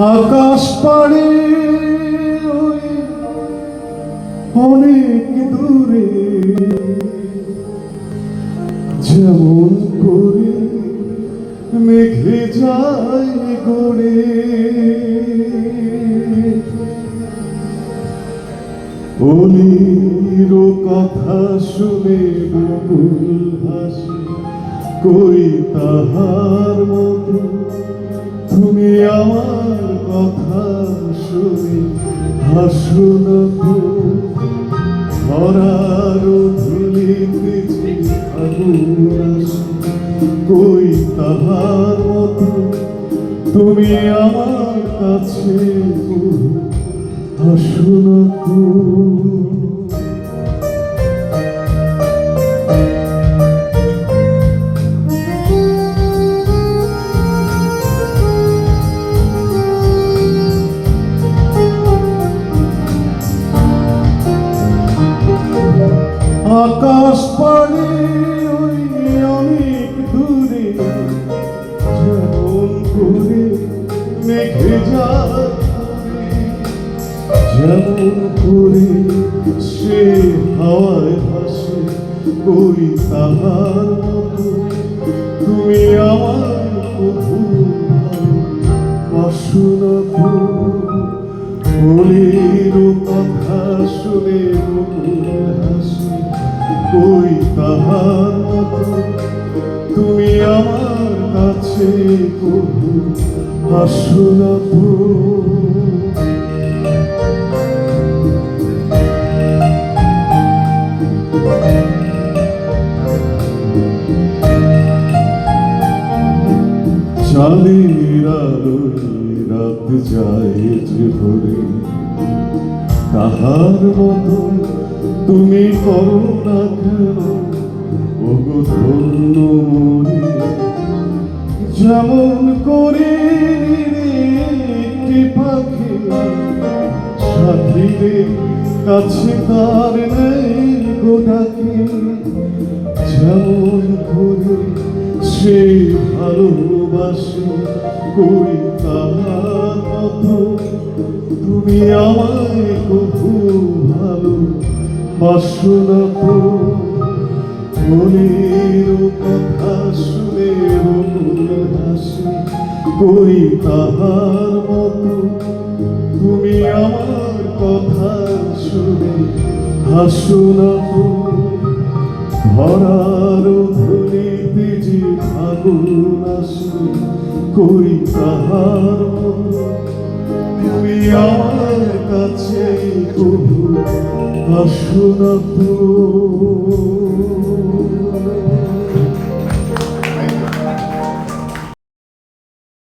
আকাশ পাড়ে অনেক দূরে যেমন করে মেঘে যায় গড়ে অলির কথা শুনে বকুল হাসি কই তাহার মতো তুমি আমার কথা শুনে হাসো না তো ধরার ধুলিতে আগুন আসে কই তাহার মতো তুমি আমার কাছে হাসো না তো আকাশ পাড়ে ওই অনেক দূরে যেমন করে মেঘে যায় যেমন করে সে হাওয়ায় ভাসে কই তাহার মতো তুমি আমার কভু বাসো না তো বলির কথা শুনে বকুল হাসি কই তাহার মতো তুমি আমার কাছে কভু হাসো না তো চাঁদের আলোয় রাত যায় যে ভরে তাহার মতো তুমি করো না কেন ওগো ধন্য মনে যেমন করে একটি পাখি সাথীদের কাছে তার নেই গোটাকে যেমন করে সে ভালোবাসে কই তাহার মতো তুমি আমায় কভু ভালোবাসো না তো মনের কথা শুনে বকুল হাসি কই তাহার মতো তুমি আমার কথা শুনে হাসো না তো ধরার ধুলিতে যে আগুন আসে কই তাহার মতো তুমি আমার কাছে কভু হাসো না তো